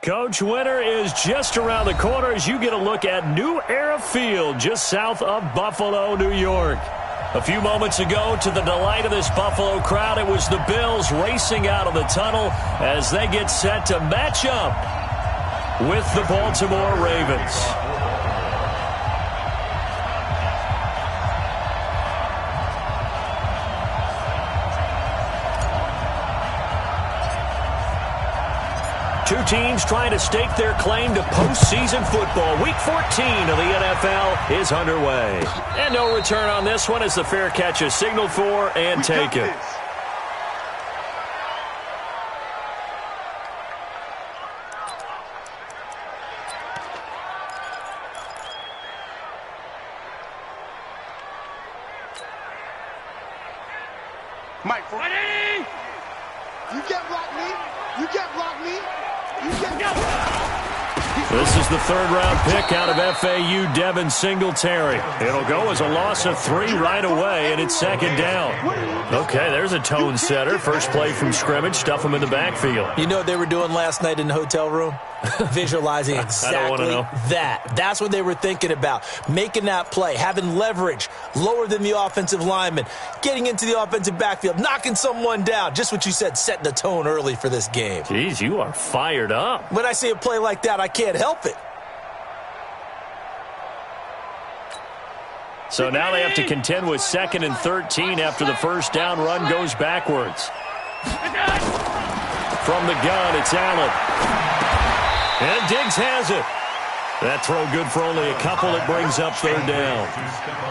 Coach, winter is just around the corner as you get a look at New Era Field just south of Buffalo, New York. A few moments ago, to the delight of this Buffalo crowd, it was the Bills racing out of the tunnel as they get set to match up with the Baltimore Ravens. Two teams trying to stake their claim to postseason football. Week 14 of the NFL is underway. And no return on this one as the fair catch is signaled for and taken. Mike, ready? You can't block me. You can't block me. This is the third-round pick out of FAU, Devin Singletary. It'll go as a loss of 3 right away, and it's second down. Okay, there's a tone setter. First play from scrimmage, stuff him in the backfield. You know what they were doing last night in the hotel room? Visualizing exactly that. That's what they were thinking about. Making that play, having leverage, lower than the offensive lineman, getting into the offensive backfield, knocking someone down. Just what you said, setting the tone early for this game. Jeez, you are fired up. When I see a play like that, I can't help it. So now they have to contend with 2nd and 13 after the first down run goes backwards. From the gun, it's Allen. And Diggs has it. That throw good for only a couple. It brings up third down.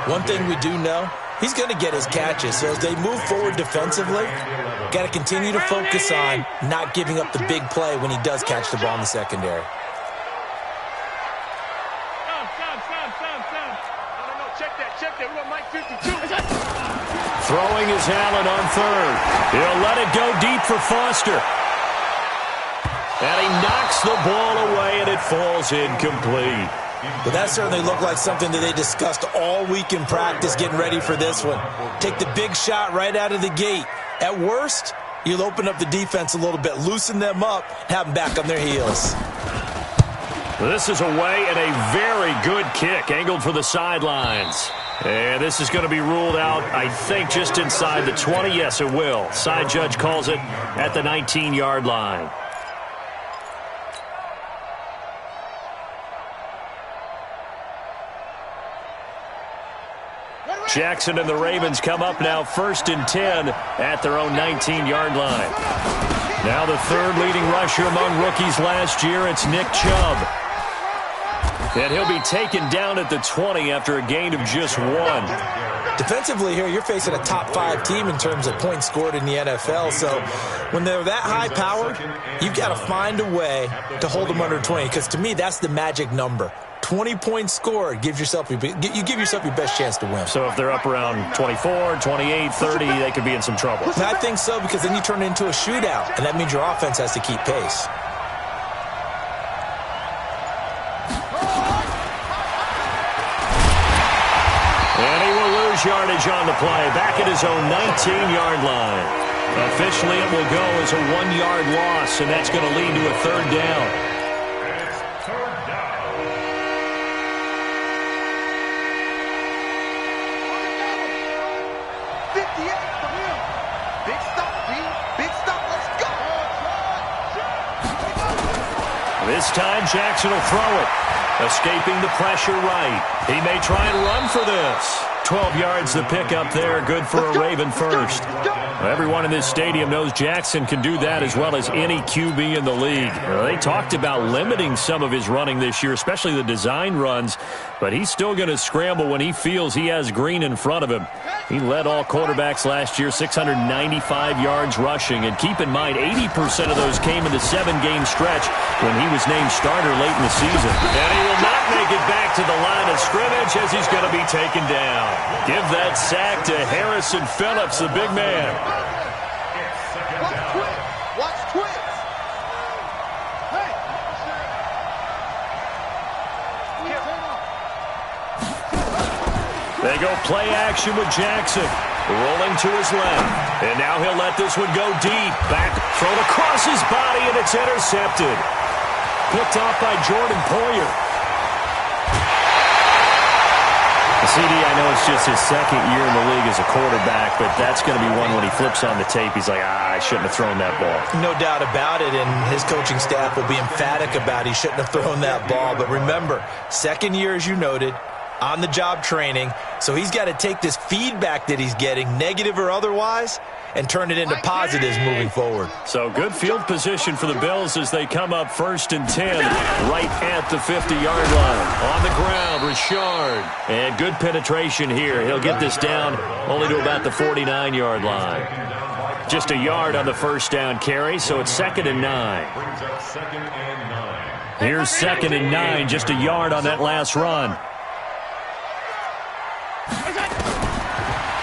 One thing we do know, he's going to get his catches. So as they move forward defensively, got to continue to focus on not giving up the big play when he does catch the ball in the secondary. Check that. We got Mike 52. Throwing is Allen on third. He'll let it go deep for Foster. And he knocks the ball away, and it falls incomplete. But that certainly looked like something that they discussed all week in practice getting ready for this one. Take the big shot right out of the gate. At worst, you'll open up the defense a little bit, loosen them up, have them back on their heels. This is away and a very good kick, angled for the sidelines. And this is going to be ruled out, I think, just inside the 20. Yes, it will. Side judge calls it at the 19-yard line. Jackson and the Ravens come up now 1st and 10 at their own 19-yard line. Now the third leading rusher among rookies last year, it's Nick Chubb. And he'll be taken down at the 20 after a gain of just 1. Defensively here, you're facing a top 5 team in terms of points scored in the NFL. So when they're that high-powered, you've got to find a way to hold them under 20. Because to me, that's the magic number. 20 points scored, you give yourself your best chance to win. So if they're up around 24, 28, 30, they could be in some trouble. I think so, because then you turn it into a shootout, and that means your offense has to keep pace. And he will lose yardage on the play, back at his own 19-yard line. Officially, it will go as a 1-yard loss, and that's going to lead to a third down. This time, Jackson will throw it. Escaping the pressure right. He may try and run for this. 12 yards the pickup there. Good for a Raven first. Everyone in this stadium knows Jackson can do that as well as any QB in the league. They talked about limiting some of his running this year, especially the design runs, but he's still going to scramble when he feels he has green in front of him. He led all quarterbacks last year, 695 yards rushing. And keep in mind, 80% of those came in the 7-game stretch when he was named starter late in the season. And he will not make it back to the line of scrimmage as he's going to be taken down. Give that sack to Harrison Phillips, the big man. Watch twins. Hey. They go play action with Jackson. Rolling to his left. And now he'll let this one go deep. Back, thrown across his body, and it's intercepted. picked off by Jordan Poyer. CD, I know it's just his second year in the league as a quarterback, but that's going to be one when he flips on the tape. He's like, I shouldn't have thrown that ball. No doubt about it, and his coaching staff will be emphatic about he shouldn't have thrown that ball. But remember, second year, as you noted, on-the-job training, so he's got to take this feedback that he's getting, negative or otherwise, and turn it into positives moving forward. So good field position for the Bills as they come up 1st and 10 right at the 50-yard line. On the ground, Richard. And good penetration here. He'll get this down only to about the 49-yard line. Just a yard on the first down carry, so it's 2nd and 9. Here's 2nd and 9, just a yard on that last run.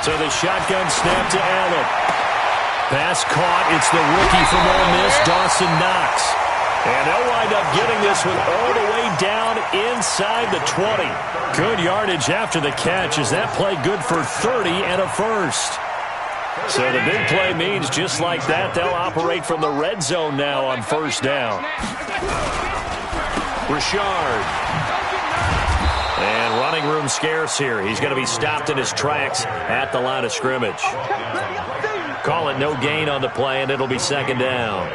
So the shotgun snap to Allen. Pass caught. It's the rookie from Ole Miss, Dawson Knox. And they'll wind up getting this one all the way down inside the 20. Good yardage after the catch. Is that play good for 30 and a first? So the big play means just like that, they'll operate from the red zone now on first down. Richard. And running room scarce here. He's going to be stopped in his tracks at the line of scrimmage. Call it no gain on the play, and it'll be 2nd down.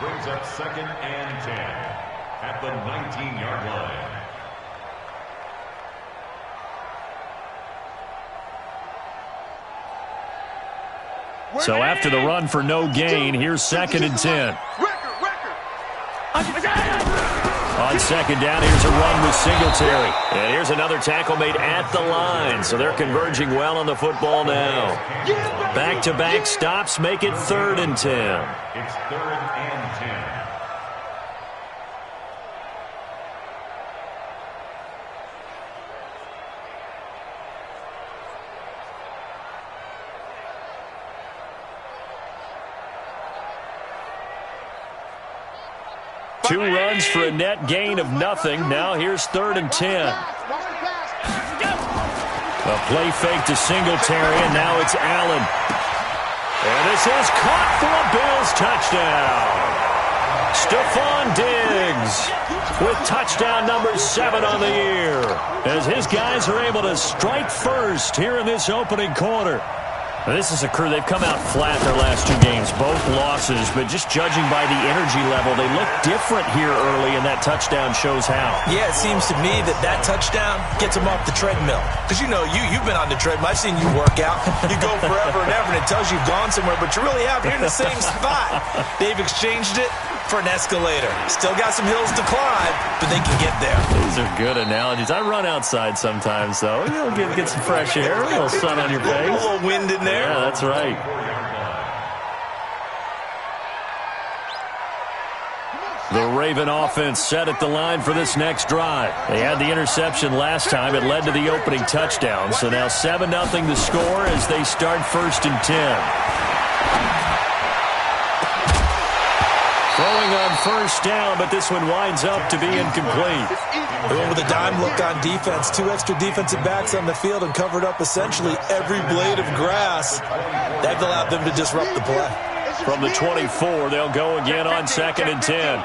Brings up 2nd and 10 at the 19-yard line. So after the run for no gain, here's 2nd and 10. On 2nd down, here's a run with Singletary. And here's another tackle made at the line. So they're converging well on the football now. Back-to-back stops make it 3rd and 10. It's 3rd and 10. Two runs for a net gain of nothing. Now here's 3rd and 10. A play fake to Singletary, and now it's Allen. And this is caught for a Bills touchdown. Stephon Diggs with touchdown number 7 on the year, as his guys are able to strike first here in this opening quarter. This is a crew, they've come out flat their last 2 games, both losses, but just judging by the energy level, they look different here early, and that touchdown shows how. Yeah, it seems to me that touchdown gets them off the treadmill. Because, you know, you've been on the treadmill. I've seen you work out. You go forever and ever, and it tells you you've gone somewhere, but you really haven't. You're in the same spot. They've exchanged it for an escalator. Still got some hills to climb, but they can get there. These are good analogies. I run outside sometimes, though. You know, get some fresh air, a little sun on your face. A little wind in there. Yeah, that's right. The Raven offense set at the line for this next drive. They had the interception last time. It led to the opening touchdown. So now 7-0 the score as they start 1st and 10. Throwing on first down, but this one winds up to be incomplete. They went with a dime look on defense. 2 extra defensive backs on the field and covered up essentially every blade of grass. That allowed them to disrupt the play. From the 24, they'll go again on 2nd and 10.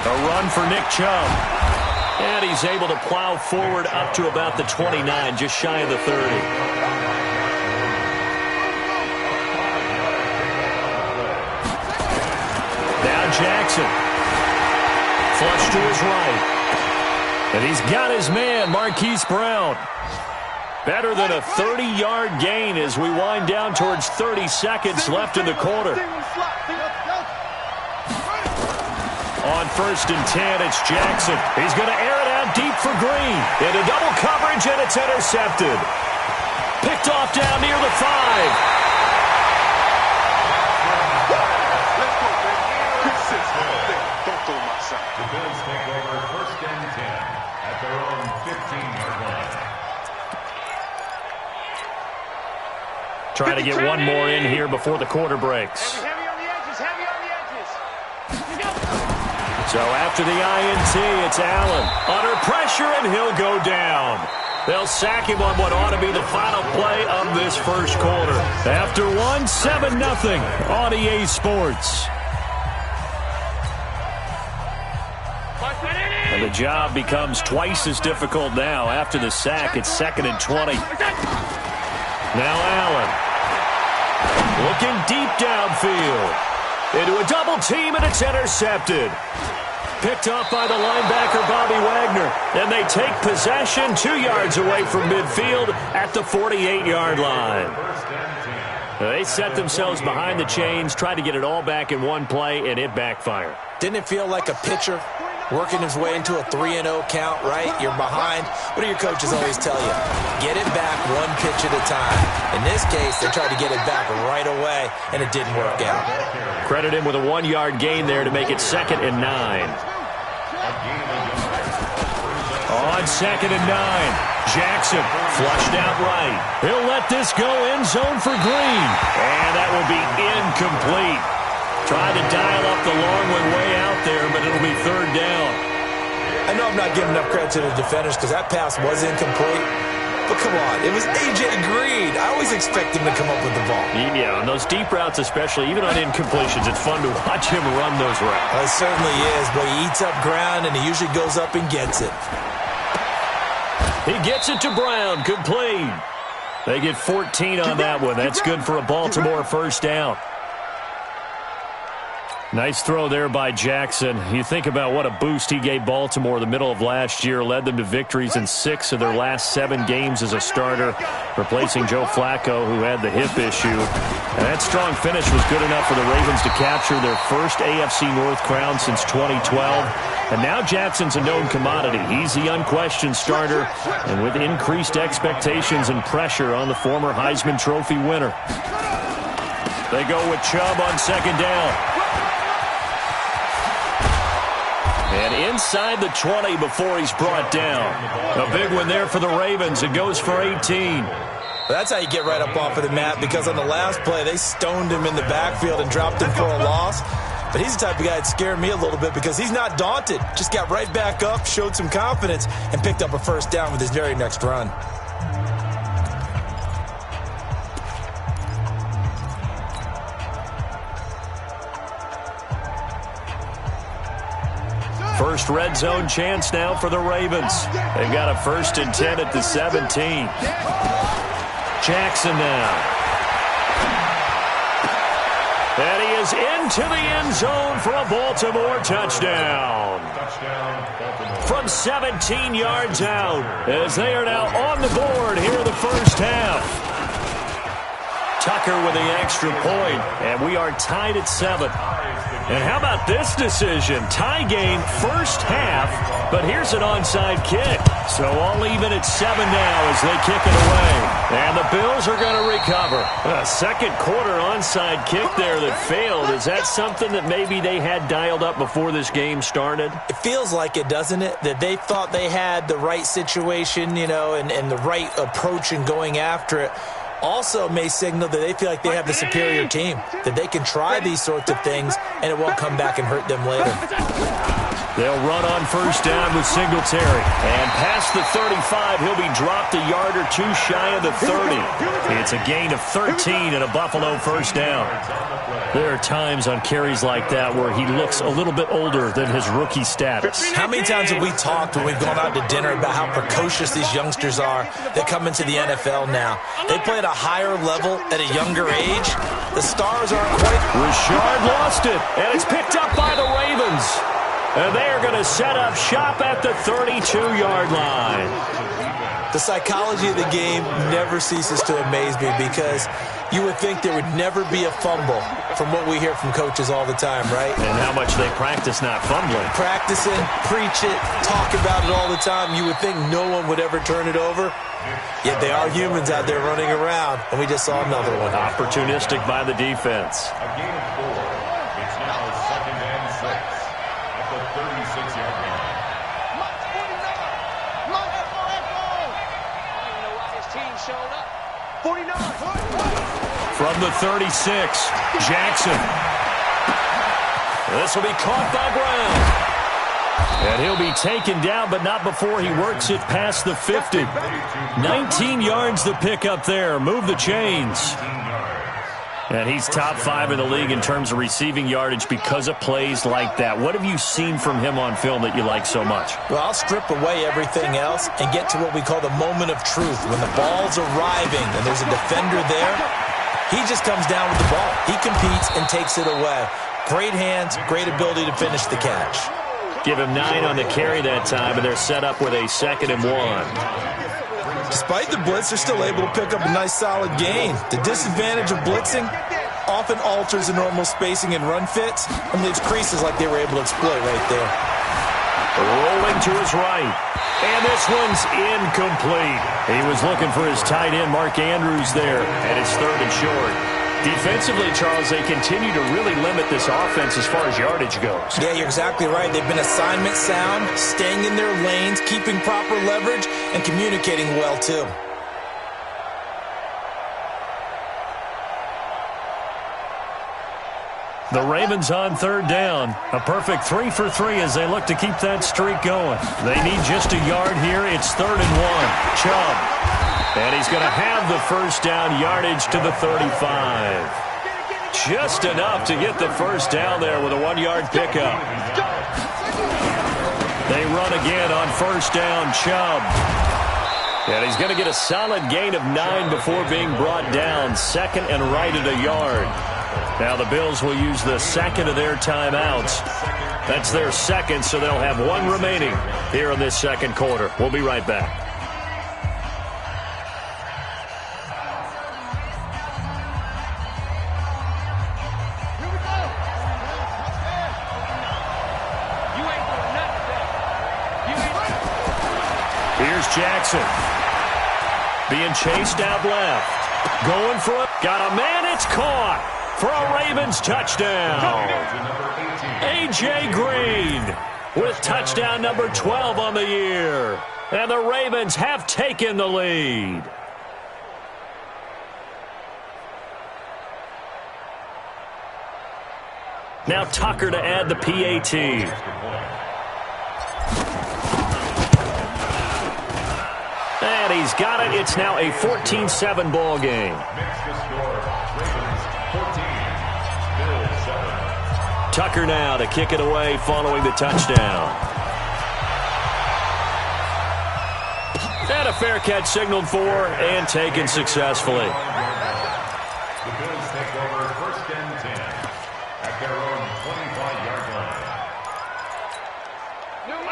A run for Nick Chubb. And he's able to plow forward up to about the 29, just shy of the 30. Now Jackson. Flush to his right. And he's got his man, Marquise Brown. Better than a 30-yard gain as we wind down towards 30 seconds left in the quarter. On 1st and 10, it's Jackson. He's going to air it out deep for Green. Into double coverage, and it's intercepted. Picked off down near the 5. The Bills take over 1st and 10 at their own 15-yard line. Trying to get one more in here before the quarter breaks. Heavy on the edges, heavy on the edges. So after the INT, it's Allen. Under pressure, and he'll go down. They'll sack him on what ought to be the final play of this first quarter. After one, 7-0 on EA Sports. And the job becomes twice as difficult now. After the sack, it's 2nd and 20. Now Allen. Looking deep downfield. Into a double team, and it's intercepted. Picked up by the linebacker, Bobby Wagner. And they take possession 2 yards away from midfield at the 48-yard line. They set themselves behind the chains, tried to get it all back in one play, and it backfired. Didn't it feel like a pitcher working his way into a 3-0 count, right? You're behind. What do your coaches always tell you? Get it back one pitch at a time. In this case, they tried to get it back right away, and it didn't work out. Credit him with a 1-yard gain there to make it 2nd and 9. On 2nd and 9. Jackson flushed out right. He'll let this go end zone for Green. And that will be incomplete. Tried to dial up the long one way out there, but it'll be 3rd down. I know I'm not giving enough credit to the defenders because that pass was incomplete. But come on, it was A.J. Green. I always expect him to come up with the ball. Yeah, on those deep routes especially, even on incompletions, it's fun to watch him run those routes. It certainly is, but he eats up ground, and he usually goes up and gets it. He gets it to Brown, complete. They get 14 on that one. That's good for a Baltimore first down. Nice throw there by Jackson. You think about what a boost he gave Baltimore the middle of last year, led them to victories in 6 of their last 7 games as a starter, replacing Joe Flacco, who had the hip issue. And that strong finish was good enough for the Ravens to capture their first AFC North crown since 2012. And now Jackson's a known commodity. He's the unquestioned starter, and with increased expectations and pressure on the former Heisman Trophy winner. They go with Chubb on 2nd down. And inside the 20 before he's brought down. A big one there for the Ravens. It goes for 18. That's how you get right up off of the mat, because on the last play, they stoned him in the backfield and dropped him for a loss. But he's the type of guy that scared me a little bit because he's not daunted. Just got right back up, showed some confidence, and picked up a first down with his very next run. First red zone chance now for the Ravens. They've got a 1st and 10 at the 17. Jackson now. And he is into the end zone for a Baltimore touchdown. From 17 yards out, as they are now on the board here in the first half. Tucker with the extra point, and we are tied at 7. And how about this decision? Tie game first half, but here's an onside kick. So all even at 7 now as they kick it away. And the Bills are going to recover. A second quarter onside kick there that failed. Is that something that maybe they had dialed up before this game started? It feels like it, doesn't it? That they thought they had the right situation, you know, and the right approach in going after it. Also may signal that they feel like they have the superior team, that they can try these sorts of things and it won't come back and hurt them later. They'll run on first down with Singletary. And past the 35, he'll be dropped a yard or two shy of the 30. It's a gain of 13 and a Buffalo first down. There are times on carries like that where he looks a little bit older than his rookie status. How many times have we talked when we've gone out to dinner about how precocious these youngsters are that come into the NFL now? They play at a higher level at a younger age. The stars aren't quite... Richard lost it, and it's picked up by the Ravens. And they are going to set up shop at the 32-yard line. The psychology of the game never ceases to amaze me because you would think there would never be a fumble from what we hear from coaches all the time, right? And how much they practice not fumbling. Practice it, preach it, talk about it all the time. You would think no one would ever turn it over. Yet they are humans out there running around, and we just saw another one. Opportunistic by the defense. A gain of 4. It's now 2nd and 6 at the 36-yard line. From the 36, Jackson. This will be caught by Brown. And he'll be taken down, but not before he works it past the 50. 19 yards the pick up there. Move the chains. And he's top 5 in the league in terms of receiving yardage because of plays like that. What have you seen from him on film that you like so much? Well, I'll strip away everything else and get to what we call the moment of truth. When the ball's arriving and there's a defender there, he just comes down with the ball. He competes and takes it away. Great hands, great ability to finish the catch. Give him 9 on the carry that time, and they're set up with a 2nd and 1. Despite the blitz, they're still able to pick up a nice solid gain. The disadvantage of blitzing often alters the normal spacing and run fits and leaves creases like they were able to exploit right there. Rolling to his right. And this one's incomplete. He was looking for his tight end, Mark Andrews, there, and it's 3rd and short. Defensively, Charles, they continue to really limit this offense as far as yardage goes. Yeah, you're exactly right. They've been assignment sound, staying in their lanes, keeping proper leverage, and communicating well, too. The Ravens on 3rd down. A perfect 3 for 3 as they look to keep that streak going. They need just a yard here. It's 3rd and 1. Chubb. And he's going to have the first down, yardage to the 35. Just enough to get the first down there with a 1-yard pickup. They run again on 1st down, Chubb. And he's going to get a solid gain of 9 before being brought down. 2nd and right at a yard. Now the Bills will use the 2nd of their timeouts. That's their 2nd, so they'll have 1 remaining here in this 2nd quarter. We'll be right back. Here's Jackson. Being chased out left. Going for it. Got a man. It's caught for a Ravens touchdown. A.J. Green with touchdown number 12 on the year. And the Ravens have taken the lead. Now Tucker to add the PAT. And he's got it. It's now a 14-7 ball game. Tucker now to kick it away following the touchdown. And a fair catch signaled for and taken successfully. The Bills take over 1st and 10 at their own 25-yard line.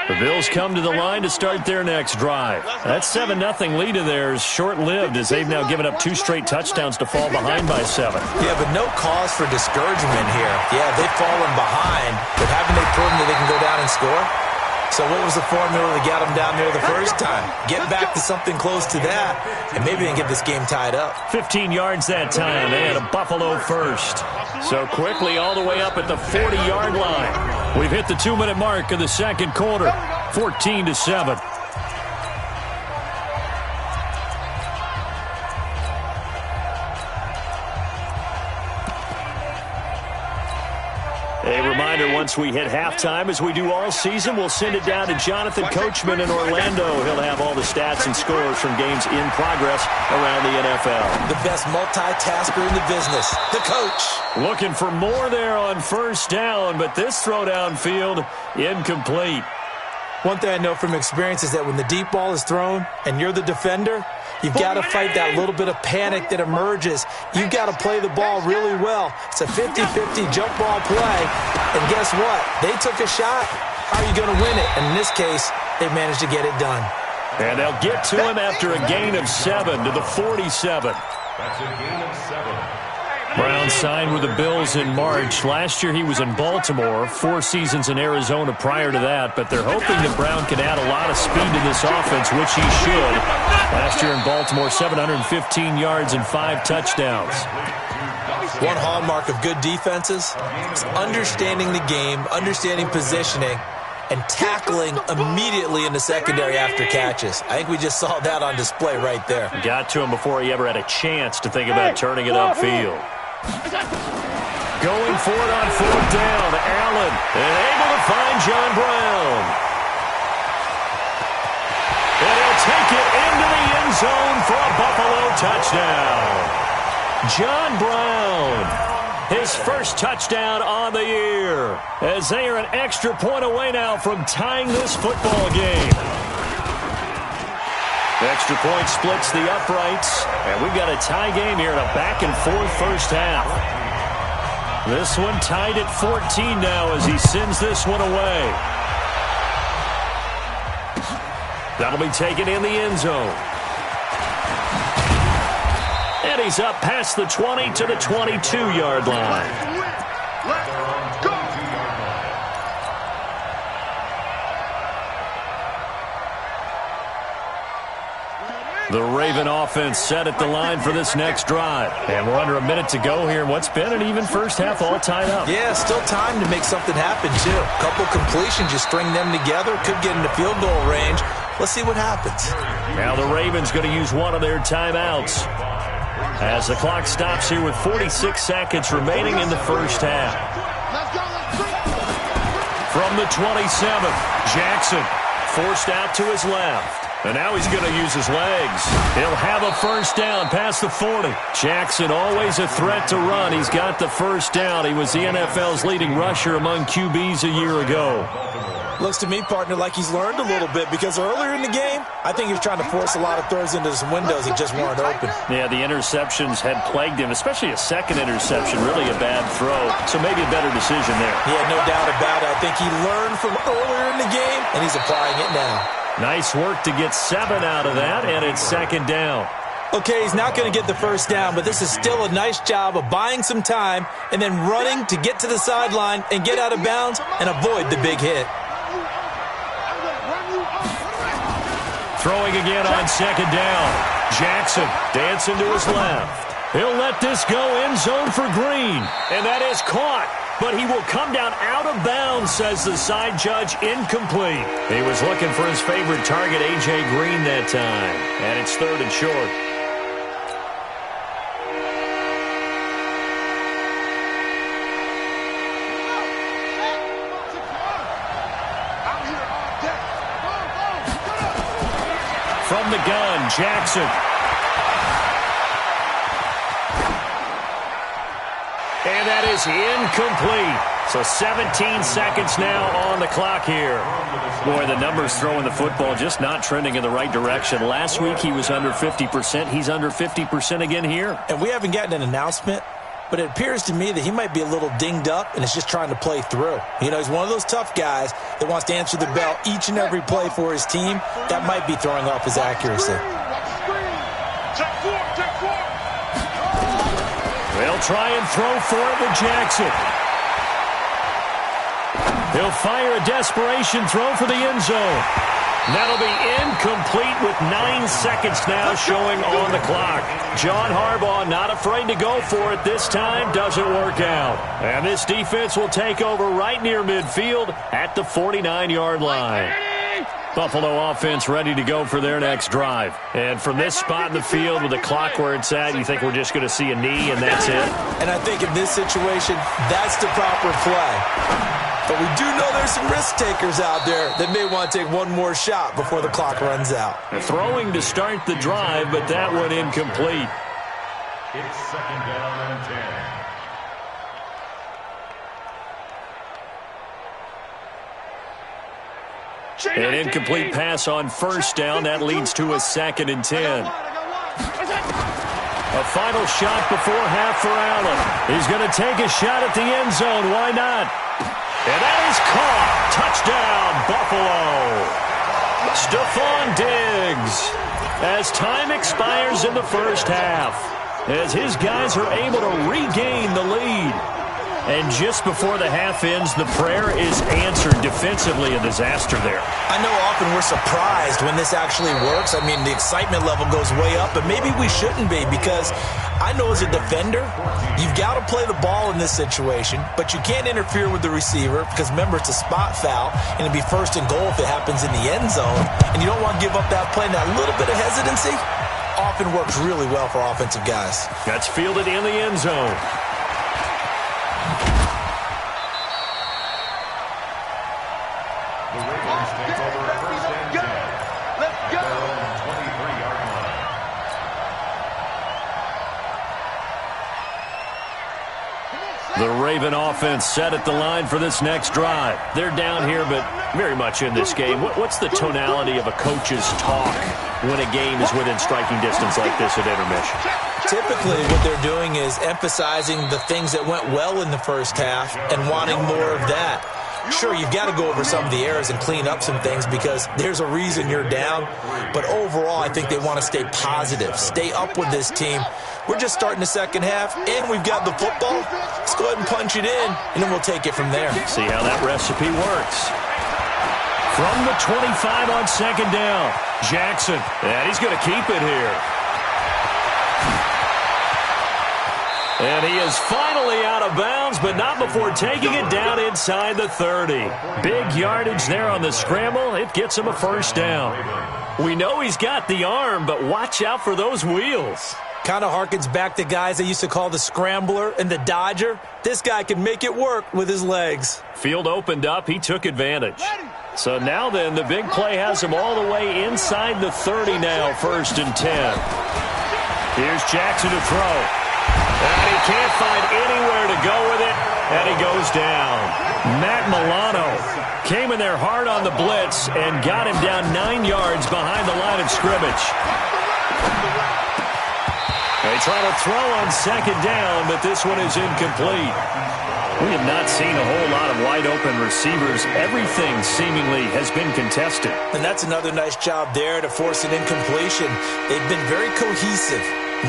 The Bills come to the line to start their next drive. That 7-0 lead of theirs short-lived as they've now given up 2 straight touchdowns to fall behind by 7. Yeah, but no cause for discouragement here. Yeah, they've fallen behind, but haven't they proven that they can go down and score? So what was the formula that got them down there the first time? Get back to something close to that, and maybe they can get this game tied up. 15 yards that time. They had a Buffalo first. So quickly all the way up at the 40-yard line. We've hit the 2-minute mark of the 2nd quarter. 14-7. A reminder, once we hit halftime, as we do all season, we'll send it down to Jonathan Coachman in Orlando. He'll have all the stats and scores from games in progress around the NFL. The best multitasker in the business, the coach. Looking for more there on 1st down, but this throw downfield, incomplete. One thing I know from experience is that when the deep ball is thrown and you're the defender, you've got to fight that little bit of panic that emerges. You've got to play the ball really well. It's a 50-50 jump ball play. And guess what? They took a shot. How are you going to win it? And in this case, they managed to get it done. And they'll get to him after a gain of 7 to the 47. That's a gain of 7. Brown signed with the Bills in March. Last year he was in Baltimore, 4 seasons in Arizona prior to that, but they're hoping that Brown can add a lot of speed to this offense, which he should. Last year in Baltimore, 715 yards and 5 touchdowns. One hallmark of good defenses is understanding the game, understanding positioning, and tackling immediately in the secondary after catches. I think we just saw that on display right there. Got to him before he ever had a chance to think about turning it upfield. going for it on 4th down. Allen and able to find John Brown. And he'll take it into the end zone for a Buffalo touchdown. John Brown, his first touchdown on the year, as they are an extra point away now from tying this football game. Extra point splits the uprights, and we've got a tie game here in a back-and-forth first half. This one tied at 14 now as he sends this one away. That'll be taken in the end zone. And he's up past the 20 to the 22-yard line. The Raven offense set at the line for this next drive. And we're under a minute to go here in what's been an even first half, all tied up. Yeah, still time to make something happen, too. Couple completions, you string them together, could get into field goal range. Let's see what happens. Now the Ravens going to use one of their timeouts as the clock stops here with 46 seconds remaining in the first half. From the 27th, Jackson forced out to his left. And now he's going to use his legs. He'll have a first down past the 40. Jackson, always a threat to run. He's got the first down. He was the NFL's leading rusher among QBs a year ago. Looks to me, partner, like he's learned a little bit because earlier in the game, I think he was trying to force a lot of throws into some windows that just weren't open. Yeah, the interceptions had plagued him, especially a second interception, really a bad throw. So maybe a better decision there. Yeah, no doubt about it. I think he learned from earlier in the game, and he's applying it now. Nice work to get 7 out of that, and it's second down. Okay, he's not going to get the first down, but this is still a nice job of buying some time and then running to get to the sideline and get out of bounds and avoid the big hit. Throwing again on second down. Jackson dancing to his left. He'll let this go end zone for Green, and that is caught. But he will come down out of bounds, says the side judge, incomplete. He was looking for his favorite target, A.J. Green, that time. And it's 3rd and short. From the gun, Jackson. And that is incomplete. So 17 seconds now on the clock here. Boy, the numbers throwing the football just not trending in the right direction. Last week he was under 50%. He's under 50% again here. And we haven't gotten an announcement, but it appears to me that he might be a little dinged up and is just trying to play through. You know, he's one of those tough guys that wants to answer the bell each and every play for his team. That might be throwing off his accuracy. They'll try and throw for it with Jackson. He'll fire a desperation throw for the end zone. That'll be incomplete with 9 seconds now showing on the clock. John Harbaugh not afraid to go for it this time. Doesn't work out. And this defense will take over right near midfield at the 49-yard line. Buffalo offense ready to go for their next drive. And from this spot in the field with the clock where it's at, you think we're just going to see a knee and that's it? And I think in this situation, that's the proper play. But we do know there's some risk takers out there that may want to take one more shot before the clock runs out. Throwing to start the drive, but that one incomplete. It's second down and 10. An incomplete pass on first down. That leads to a 2nd and 10. A final shot before half for Allen. He's going to take a shot at the end zone. Why not? And that is caught. Touchdown, Buffalo. Stephon Diggs. As time expires in the first half, as his guys are able to regain the lead. And just before the half ends, the prayer is answered. Defensively, a disaster there. I know often we're surprised when this actually works. I mean, the excitement level goes way up, but maybe we shouldn't be because I know as a defender, you've got to play the ball in this situation, but you can't interfere with the receiver because, remember, it's a spot foul, and it'd be 1st and goal if it happens in the end zone, and you don't want to give up that play. And that little bit of hesitancy often works really well for offensive guys. That's fielded in the end zone. Raven offense set at the line for this next drive. They're down here, but very much in this game. What's the tonality of a coach's talk when a game is within striking distance like this at intermission? Typically, what they're doing is emphasizing the things that went well in the first half and wanting more of that. Sure, you've got to go over some of the errors and clean up some things because there's a reason you're down. But overall, I think they want to stay positive, stay up with this team. We're just starting the second half, and we've got the football. Let's go ahead and punch it in, and then we'll take it from there. See how that recipe works. From the 25 on second down, Jackson, and he's going to keep it here. And he is finally out of bounds, but not before taking it down inside the 30. Big yardage there on the scramble. It gets him a first down. We know he's got the arm, but watch out for those wheels. Kind of harkens back to guys they used to call the scrambler and the dodger. This guy can make it work with his legs. Field opened up. He took advantage. So now then, the big play has him all the way inside the 30 now, 1st and 10. Here's Jackson to throw. And he can't find anywhere to go with it, and he goes down. Matt Milano came in there hard on the blitz and got him down 9 yards behind the line of scrimmage. They try to throw on second down, but this one is incomplete. We have not seen a whole lot of wide-open receivers. Everything seemingly has been contested. And that's another nice job there to force an incompletion. They've been very cohesive,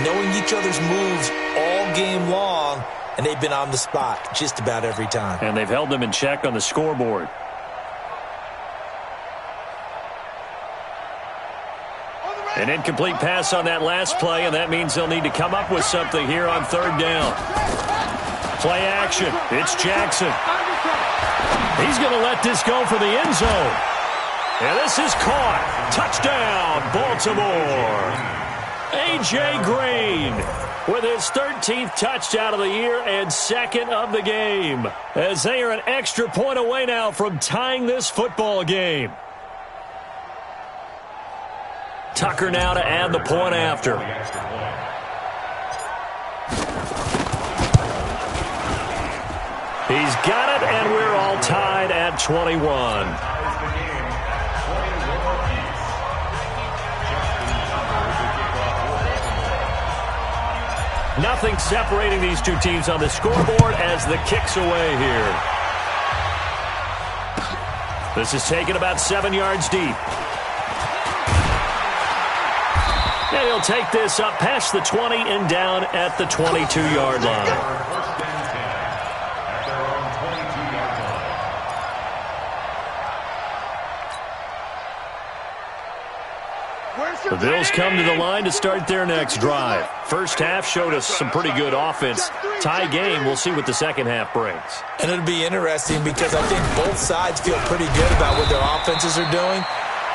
knowing each other's moves all game long, and they've been on the spot just about every time. And they've held them in check on the scoreboard. An incomplete pass on that last play, and that means they'll need to come up with something here on third down. Play action. It's Jackson. He's going to let this go for the end zone. And this is caught. Touchdown, Baltimore. A.J. Green with his 13th touchdown of the year and 2nd of the game, as they are an extra point away now from tying this football game. Tucker now to add the point after. He's got it, and we're all tied at 21. Nothing separating these two teams on the scoreboard as the kick's away here. This is taken about 7 yards deep. And he'll take this up past the 20 and down at the 22-yard line. The Bills come to the line to start their next drive. First half showed us some pretty good offense. Tie game, we'll see what the second half brings. And it'll be interesting because I think both sides feel pretty good about what their offenses are doing.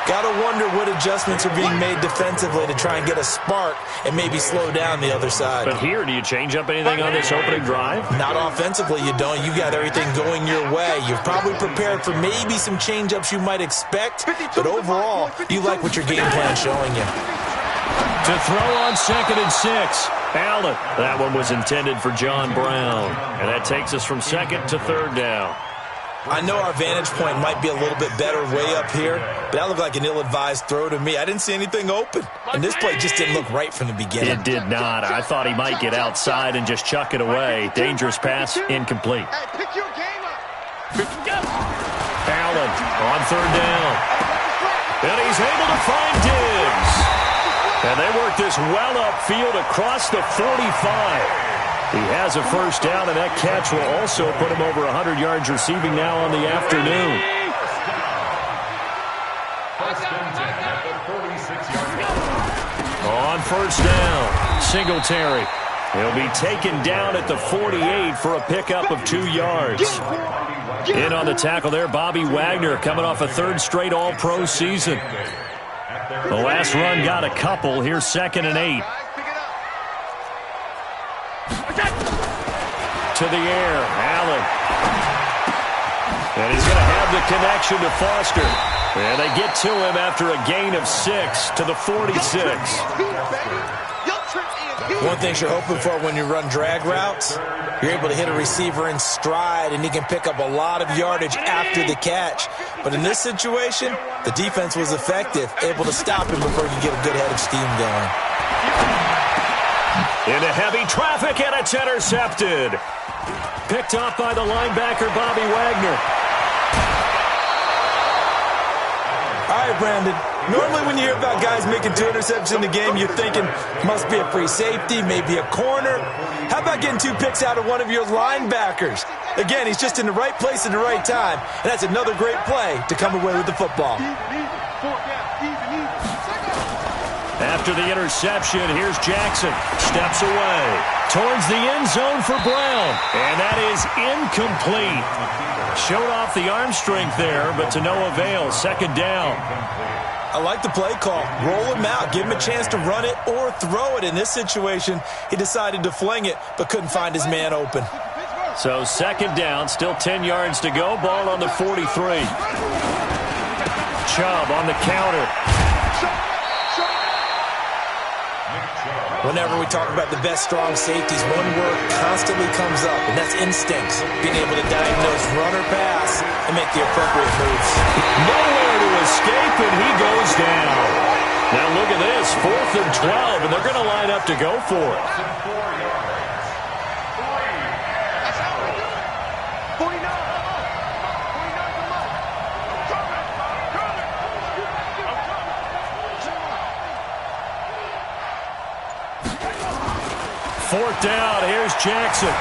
Got to wonder what adjustments are being made defensively to try and get a spark and maybe slow down the other side. But here, do you change up anything on this opening drive? Not offensively, you don't. You got everything going your way. You've probably prepared for maybe some change-ups you might expect, but overall, you like what your game plan's showing you. To throw on 2nd and 6. Allen. That one was intended for John Brown. And that takes us from 2nd to 3rd down. I know our vantage point might be a little bit better way up here, but that looked like an ill-advised throw to me. I didn't see anything open, and this play just didn't look right from the beginning. It did not. I thought he might get outside and just chuck it away. Dangerous pass, incomplete. Allen on 3rd down. And he's able to find Diggs. And they work this well upfield across the 45. He has a first down, and that catch will also put him over 100 yards receiving now on the afternoon. On 1st down, Singletary. He'll be taken down at the 48 for a pickup of 2 yards. In on the tackle there, Bobby Wagner, coming off a 3rd straight All-Pro season. The last run got a couple. Here's 2nd and 8. To the air, Allen. And he's going to have the connection to Foster. And they get to him after a gain of 6 to the 46. One thing you're hoping for when you run drag routes, you're able to hit a receiver in stride, and he can pick up a lot of yardage after the catch. But in this situation, the defense was effective, able to stop him before he could get a good head of steam going. Into heavy traffic, and it's intercepted. Picked off by the linebacker, Bobby Wagner. All right, Brandon. Normally when you hear about guys making 2 interceptions in the game, you're thinking must be a free safety, maybe a corner. How about getting 2 picks out of one of your linebackers? Again, he's just in the right place at the right time, and that's another great play to come away with the football. After the interception, here's Jackson. Steps away. Towards the end zone for Brown. And that is incomplete. Showed off the arm strength there, but to no avail. Second down. I like the play call. Roll him out. Give him a chance to run it or throw it. In this situation, he decided to fling it, but couldn't find his man open. So second down, still 10 yards to go. Ball on the 43. Chubb on the counter. Whenever we talk about the best strong safeties, one word constantly comes up, and that's instincts. Being able to diagnose run or pass and make the appropriate moves. Nowhere to escape, and he goes down. Now look at this, 4th and 12, and they're going to line up to go for it. 4th down, here's Jackson.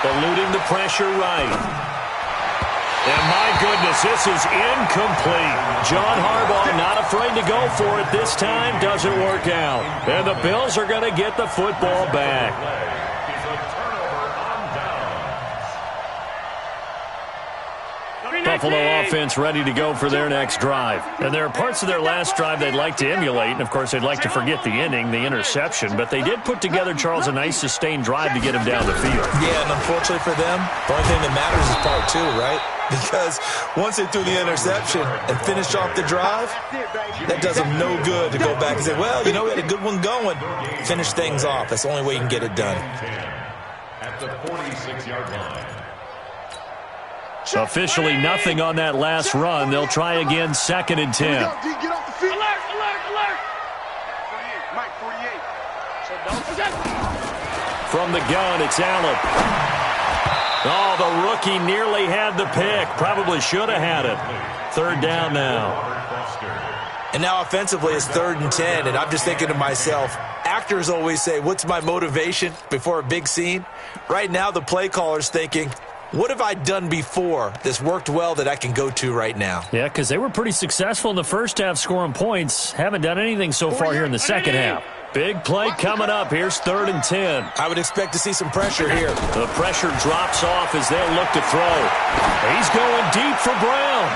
Eluding the pressure right. And my goodness, this is incomplete. John Harbaugh not afraid to go for it this time. Doesn't work out. And the Bills are going to get the football back. Buffalo offense ready to go for their next drive. And there are parts of their last drive they'd like to emulate, and of course they'd like to forget the inning, the interception, but they did put together, Charles, a nice sustained drive to get him down the field. Yeah, and unfortunately for them, the only thing that matters is part 2, right? Because once they threw the interception and finished off the drive, that does them no good to go back and say, well, you know, we had a good one going. Finish things off. That's the only way you can get it done. At the 46-yard line. Officially nothing on that last run. They'll try again, 2nd and 10. Get off the field. Alert. Mike, 48. From the gun, it's Allen. Oh, the rookie nearly had the pick. Probably should have had it. 3rd down now. And now offensively it's 3rd and 10, and I'm just thinking to myself, actors always say, what's my motivation before a big scene? Right now the play caller's thinking, what have I done before that's worked well that I can go to right now? Yeah, because they were pretty successful in the first half scoring points. Haven't done anything so far here in the second half. Big play coming up. Here's 3rd and 10. I would expect to see some pressure here. The pressure drops off as they'll look to throw. He's going deep for Brown.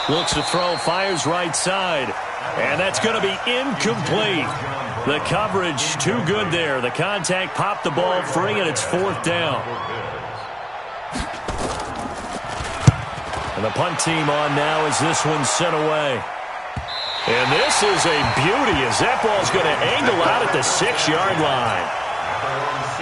Looks to throw, fires right side. And that's going to be incomplete. The coverage too good there. The contact popped the ball free, and it's 4th down. And the punt team on now as this one's sent away. And this is a beauty as that ball's going to angle out at the 6-yard line.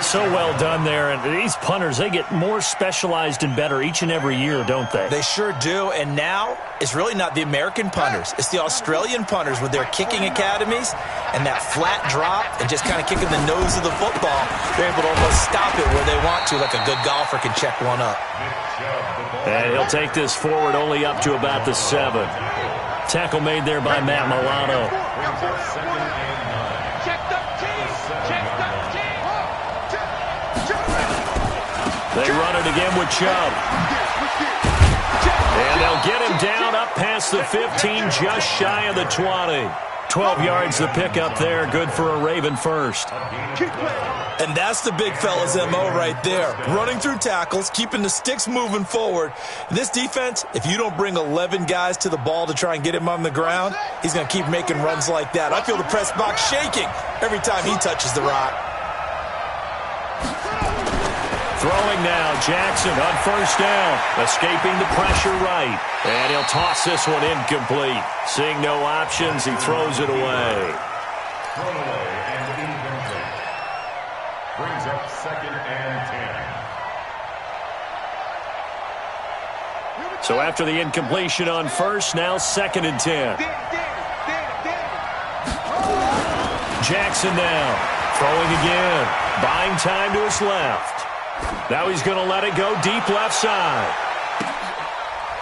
So well done there. And these punters, they get more specialized and better each and every year, don't they? They sure do. And now it's really not the American punters. It's the Australian punters with their kicking academies and that flat drop and just kind of kicking the nose of the football. They're able to almost stop it where they want to, like a good golfer can check one up. And he'll take this forward only up to about the 7. Tackle made there by Matt Milano. They run it again with Chubb. And they'll get him down up past the 15, just shy of the 20. 12 yards the pickup there, good for a Raven first. And that's the big fella's MO right there. Running through tackles, keeping the sticks moving forward. This defense, if you don't bring 11 guys to the ball to try and get him on the ground, he's going to keep making runs like that. I feel the press box shaking every time he touches the rock. Throwing now, Jackson on 1st down. Escaping the pressure right. And he'll toss this one incomplete. Seeing no options, he throws it away. Thrown away and incomplete. Brings up 2nd and 10. So after the incompletion on first, now 2nd and 10. Jackson now, throwing again, buying time to his left. Now he's going to let it go deep left side.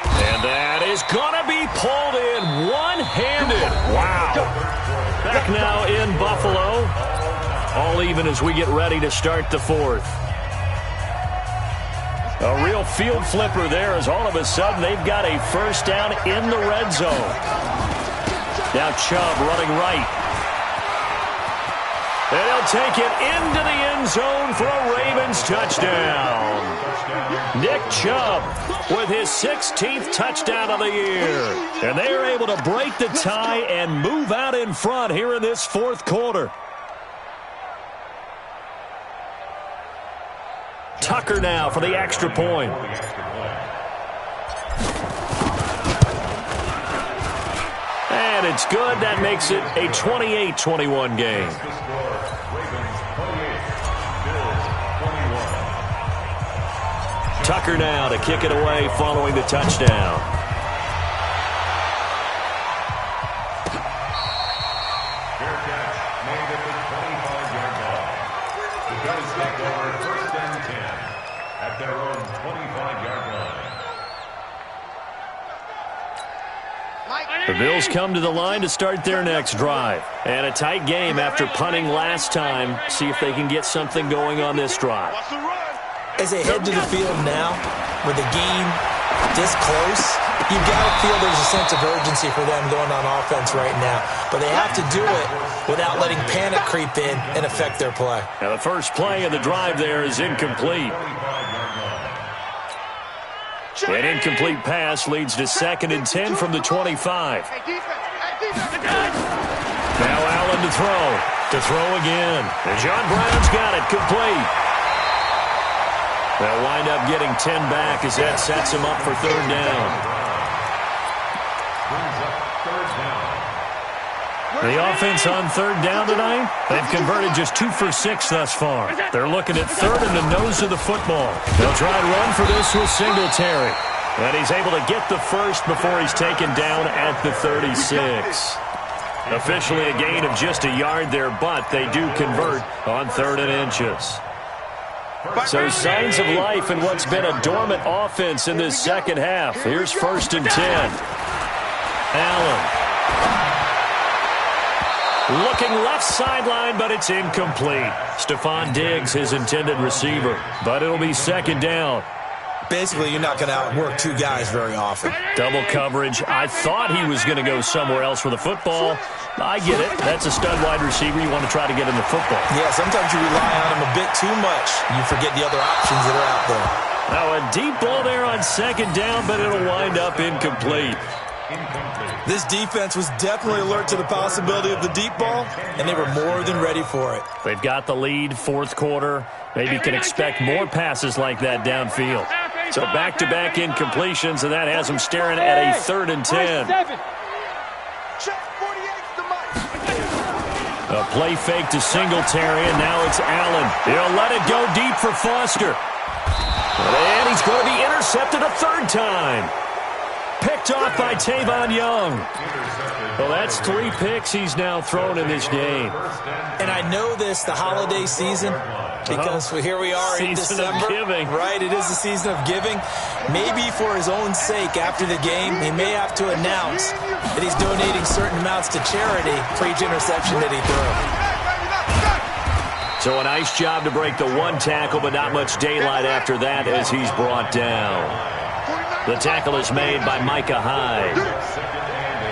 And that is going to be pulled in one-handed. Wow. Back now in Buffalo. All even as we get ready to start the 4th. A real field flipper there as all of a sudden they've got a first down in the red zone. Now Chubb running right. And he'll take it into the end zone for a Ravens touchdown. Nick Chubb with his 16th touchdown of the year. And they are able to break the tie and move out in front here in this 4th quarter. Tucker now for the extra point. And it's good. That makes it a 28-21 game. Tucker now to kick it away following the touchdown. Fair catch made at the 25-yard line. The Bills take over 1st and 10 at their own 25-yard line. The Bills come to the line to start their next drive. And a tight game after punting last time. See if they can get something going on this drive. As they head to the field now, with the game this close, you've got to feel there's a sense of urgency for them going on offense right now. But they have to do it without letting panic creep in and affect their play. Now the first play of the drive there is incomplete. An incomplete pass leads to 2nd and 10 from the 25. Now Allen to throw. To throw again. And John Brown's got it complete. They'll wind up getting 10 back as that sets him up for 3rd down. The offense on 3rd down tonight, they've converted just 2 for 6 thus far. They're looking at 3rd and the nose of the football. They'll try and run for this with Singletary. And he's able to get the first before he's taken down at the 36. Officially a gain of just a yard there, but they do convert on 3rd and inches. So signs of life in what's been a dormant offense in this second half. Here's 1st and 10. Allen. Looking left sideline, but it's incomplete. Stephon Diggs, his intended receiver. But it'll be 2nd down. Basically, you're not going to outwork 2 guys very often. Double coverage. I thought he was going to go somewhere else for the football. I get it. That's a stud wide receiver. You want to try to get him the football. Yeah, sometimes you rely on him a bit too much. You forget the other options that are out there. Now a deep ball there on 2nd down, but it'll wind up incomplete. This defense was definitely alert to the possibility of the deep ball, and they were more than ready for it. They've got the lead, 4th quarter. Maybe can expect more passes like that downfield. So back-to-back incompletions, and that has them staring at a 3rd and 10. A play fake to Singletary, and now it's Allen. He'll let it go deep for Foster. And he's going to be intercepted a 3rd time. Picked off by Tavon Young. Well, that's 3 picks he's now thrown in this game. And I know this, the holiday season, because here we are in December. Season of giving. Right, it is the season of giving. Maybe for his own sake, after the game, he may have to announce that he's donating certain amounts to charity for each interception that he throws. So a nice job to break the 1 tackle, but not much daylight after that as he's brought down. The tackle is made by Micah Hyde.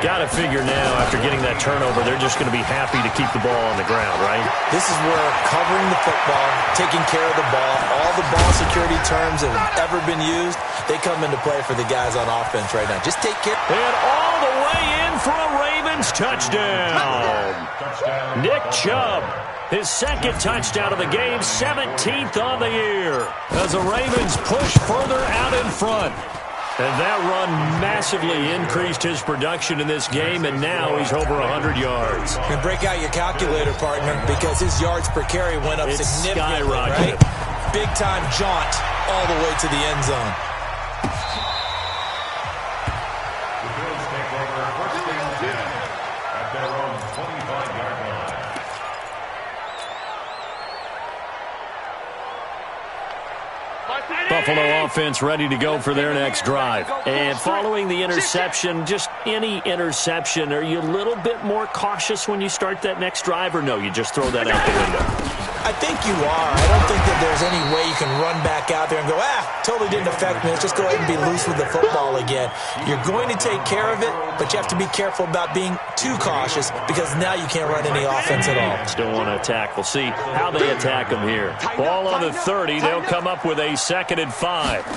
Got to figure now, after getting that turnover, they're just going to be happy to keep the ball on the ground, right? This is where covering the football, taking care of the ball, all the ball security terms that have ever been used, they come into play for the guys on offense right now. Just take care. And all the way in for a Ravens touchdown. Nick Chubb, his 2nd touchdown of the game, 17th on the year, as the Ravens push further out in front. And that run massively increased his production in this game, and now he's over 100 yards. And break out your calculator, partner, because his yards per carry went up significantly, skyrocketed. right? Big-time jaunt all the way to the end zone. The Bills take over first and 10 at their own 25-yard line. Buffalo offense ready to go for their next drive. And following the interception, just any interception, are you a little bit more cautious when you start that next drive, or no, you just throw that out the window? I think you are. I don't think that there's any way you can run back out there and go, totally didn't affect me. Let's just go ahead and be loose with the football again. You're going to take care of it, but you have to be careful about being too cautious because now you can't run any offense at all. Still want to attack. We'll see how they attack them here. Ball on the 30. They'll come up with a 2nd and 5.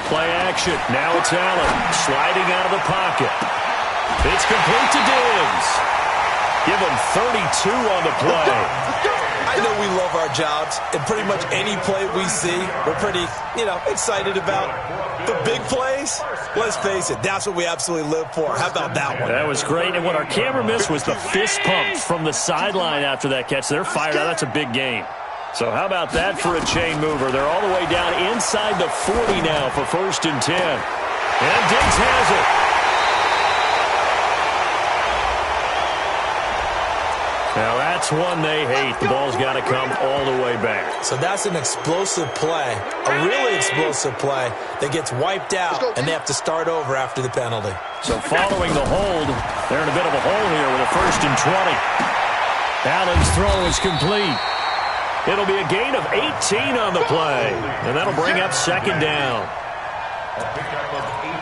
Play action. Now it's Allen sliding out of the pocket. It's complete to Diggs. Give him 32 on the play. I know we love our jobs, and pretty much any play we see, we're pretty, excited about. The big plays, let's face it, that's what we absolutely live for. How about that one? That was great, and what our camera missed was the fist pump from the sideline after that catch. They're fired out. That's a big game. So how about that for a chain mover? They're all the way down inside the 40 now for 1st and 10. And Diggs has it. Now that's one they hate. The ball's got to come all the way back. So that's an explosive play, a really explosive play that gets wiped out, and they have to start over after the penalty. So following the hold, they're in a bit of a hole here with a 1st and 20. Allen's throw is complete. It'll be a gain of 18 on the play, and that'll bring up 2nd down.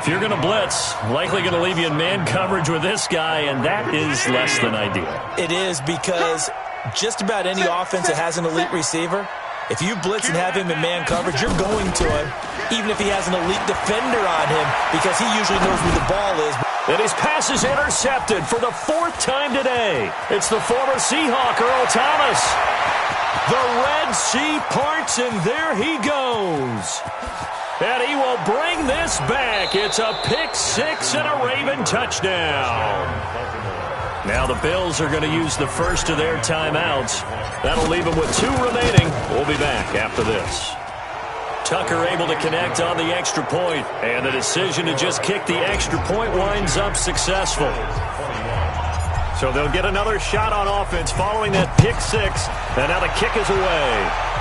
If you're going to blitz, likely going to leave you in man coverage with this guy, and that is less than ideal. It is, because just about any offense that has an elite receiver, if you blitz and have him in man coverage, you're going to him, even if he has an elite defender on him, because he usually knows where the ball is. And his pass is intercepted for the 4th time today. It's the former Seahawk, Earl Thomas. The Red Sea parts, and there he goes. And he will bring this back. It's a pick-6 and a Raven touchdown. Now the Bills are going to use the first of their timeouts. That'll leave them with 2 remaining. We'll be back after this. Tucker able to connect on the extra point, and the decision to just kick the extra point winds up successful. So they'll get another shot on offense following that pick-6, and now the kick is away.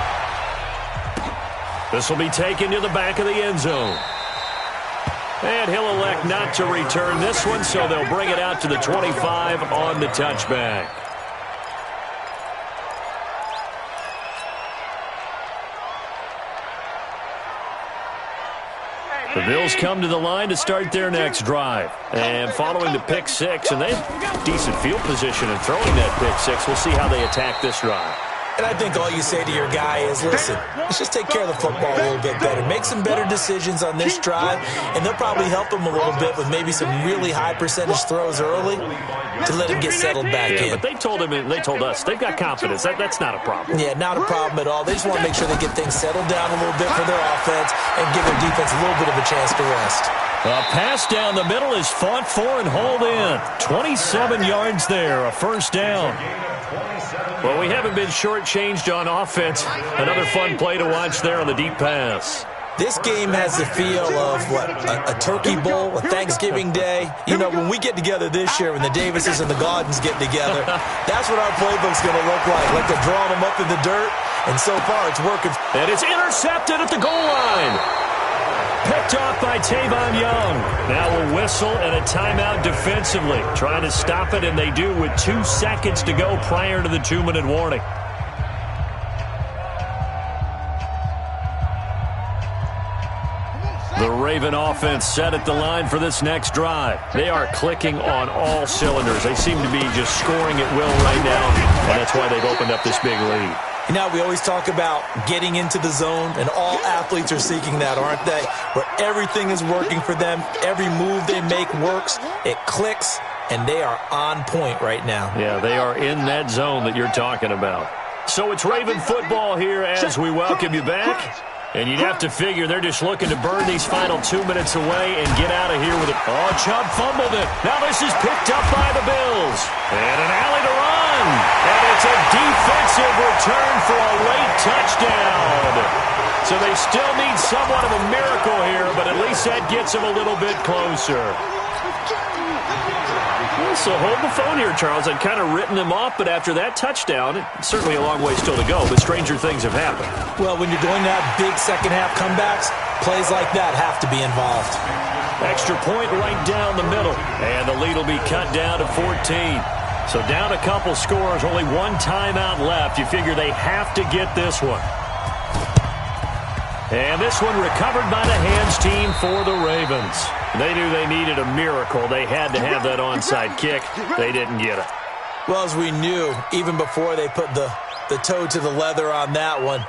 This will be taken to the back of the end zone. And he'll elect not to return this one, so they'll bring it out to the 25 on the touchback. The Bills come to the line to start their next drive. And following the pick-6, and they have decent field position in throwing that pick-6. We'll see how they attack this drive. And I think all you say to your guy is, listen, let's just take care of the football a little bit better. Make some better decisions on this drive, and they'll probably help him a little bit with maybe some really high percentage throws early to let him get settled back in. But they told us, they've got confidence. That's not a problem. Yeah, not a problem at all. They just want to make sure they get things settled down a little bit for their offense and give their defense a little bit of a chance to rest. A pass down the middle is fought for and hauled in. 27 yards there, a 1st down. Well, we haven't been shortchanged on offense. Another fun play to watch there on the deep pass. This game has the feel of, a turkey bowl, a Thanksgiving day. You know, when we get together this year, when the Davises and the Gaudens get together, that's what our playbook's going to look like they're drawing them up in the dirt, and so far it's working. And it's intercepted at the goal line. Picked off by Tavon Young. Now a whistle and a timeout defensively. Trying to stop it, and they do with 2 seconds to go prior to the 2-minute warning. The Raven offense set at the line for this next drive. They are clicking on all cylinders. They seem to be just scoring at will right now, and that's why they've opened up this big lead. You know, we always talk about getting into the zone, and all athletes are seeking that, aren't they? Where everything is working for them, every move they make works, it clicks, and they are on point right now. Yeah, they are in that zone that you're talking about. So it's Raven football here as we welcome you back. And you'd have to figure they're just looking to burn these final 2 minutes away and get out of here with it. Oh, Chubb fumbled it. Now this is picked up by the Bills. And an alley to run. And it's a defensive return for a late touchdown. So they still need somewhat of a miracle here, but at least that gets them a little bit closer. So hold the phone here, Charles. I'd kind of written them off, but after that touchdown, it's certainly a long way still to go, but stranger things have happened. Well, when you're going to have big second-half comebacks, plays like that have to be involved. Extra point right down the middle, and the lead will be cut down to 14. So down a couple scores, only one timeout left. You figure they have to get this one. And this one recovered by the hands team for the Ravens. They knew they needed a miracle. They had to have that onside kick. They didn't get it. Well, as we knew, even before they put the toe to the leather on that one,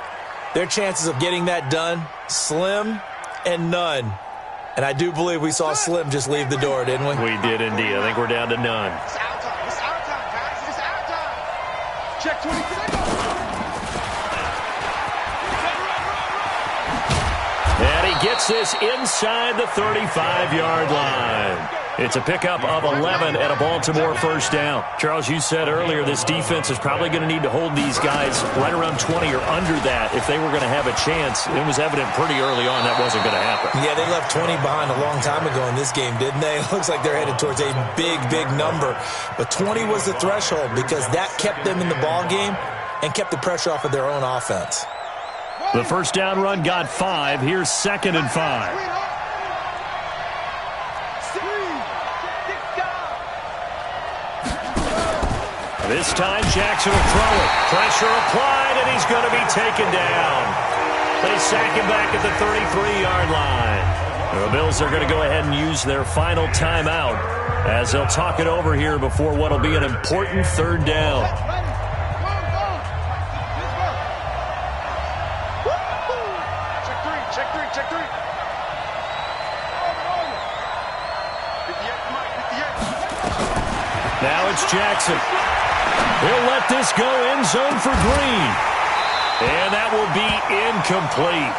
their chances of getting that done, slim and none. And I do believe we saw Slim just leave the door, didn't we? We did indeed. I think we're down to none. It's our time. It's our time, guys. It's our time. Check 20 seconds. And he gets this inside the 35-yard line. It's a pickup of 11 and a Baltimore first down. Charles, you said earlier this defense is probably going to need to hold these guys right around 20 or under that if they were going to have a chance. It was evident pretty early on that wasn't going to happen. Yeah, they left 20 behind a long time ago in this game, didn't they? It looks like they're headed towards a big, big number. But 20 was the threshold because that kept them in the ball game and kept the pressure off of their own offense. The first down run got 5. Here's 2nd and 5. This time Jackson will throw it. Pressure applied, and he's going to be taken down. They sack him back at the 33-yard line. The Bills are going to go ahead and use their final timeout as they'll talk it over here before what will be an important third down. Check three. Now it's Jackson. He'll let this go end zone for Green. And that will be incomplete.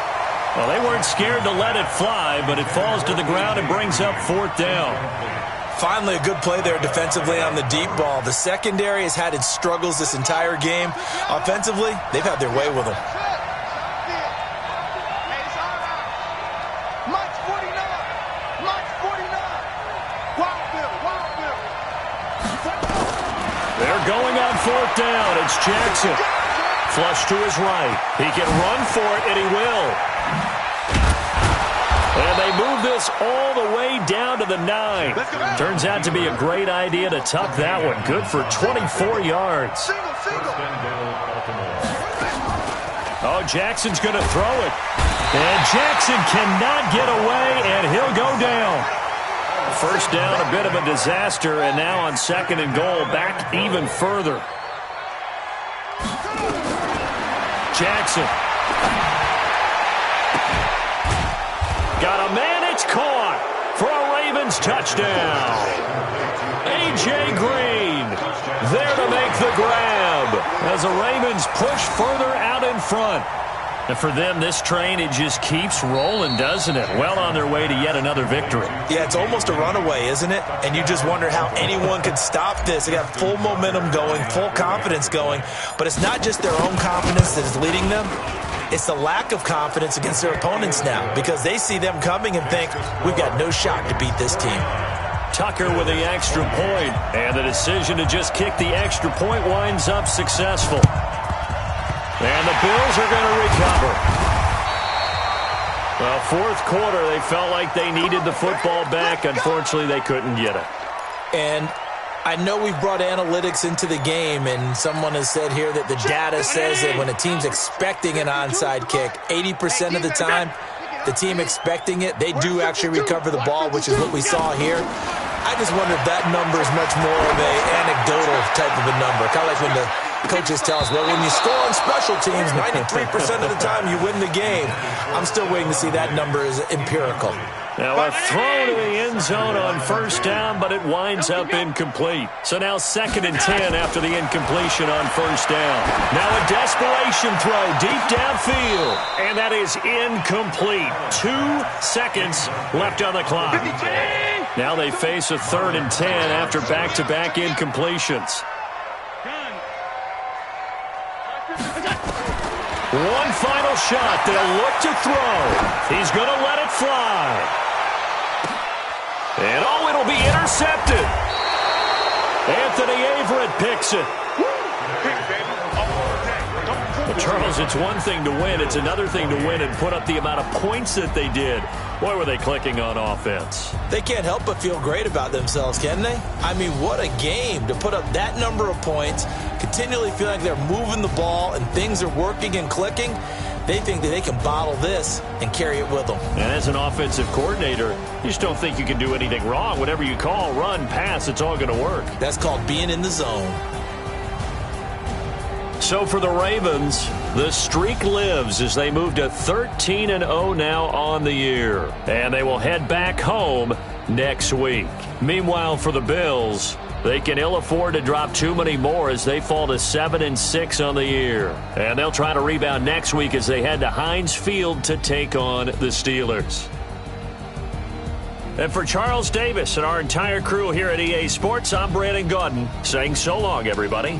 Well, they weren't scared to let it fly, but it falls to the ground and brings up 4th down. Finally, a good play there defensively on the deep ball. The secondary has had its struggles this entire game. Offensively, they've had their way with them. They're going on 4th down. It's Jackson. Flush to his right. He can run for it, and he will. And they move this all the way down to the 9. Turns out to be a great idea to tuck that one. Good for 24 yards. Oh, Jackson's going to throw it. And Jackson cannot get away, and he'll go down. First down, a bit of a disaster, and now on 2nd and goal, back even further. Jackson. Got a man, it's caught for a Ravens touchdown. A.J. Green there to make the grab as the Ravens push further out in front. And for them, this train, it just keeps rolling, doesn't it? Well on their way to yet another victory. Yeah, it's almost a runaway, isn't it? And you just wonder how anyone could stop this. They got full momentum going, full confidence going. But it's not just their own confidence that is leading them. It's the lack of confidence against their opponents now because they see them coming and think, we've got no shot to beat this team. Tucker with the extra point, and the decision to just kick the extra point winds up successful. And the Bills are going to recover. Well, 4th quarter, they felt like they needed the football back. Unfortunately, they couldn't get it. And I know we've brought analytics into the game, and someone has said here that the data says that when a team's expecting an onside kick, 80% of the time, the team expecting it, they do actually recover the ball, which is what we saw here. I just wonder if that number is much more of an anecdotal type of a number, kind of like when Coaches tell us, well, when you score on special teams, 93% of the time you win the game. I'm still waiting to see that number is empirical. Now a throw to the end zone on first down, but it winds up incomplete. So now 2nd and 10 after the incompletion on first down. Now a desperation throw deep downfield, and that is incomplete. 2 seconds left on the clock. Now they face a 3rd and 10 after back-to-back incompletions. One final shot. They'll look to throw. He's going to let it fly. And, it'll be intercepted. Anthony Averett picks it. Well, Charles, it's one thing to win. It's another thing to win and put up the amount of points that they did. Boy, were they clicking on offense. They can't help but feel great about themselves, can they? I mean, what a game to put up that number of points, continually feel like they're moving the ball and things are working and clicking. They think that they can bottle this and carry it with them. And as an offensive coordinator, you just don't think you can do anything wrong. Whatever you call, run, pass, it's all going to work. That's called being in the zone. So for the Ravens, the streak lives as they move to 13-0 now on the year. And they will head back home next week. Meanwhile, for the Bills, they can ill afford to drop too many more as they fall to 7-6 on the year. And they'll try to rebound next week as they head to Heinz Field to take on the Steelers. And for Charles Davis and our entire crew here at EA Sports, I'm Brandon Gaudin saying so long, everybody.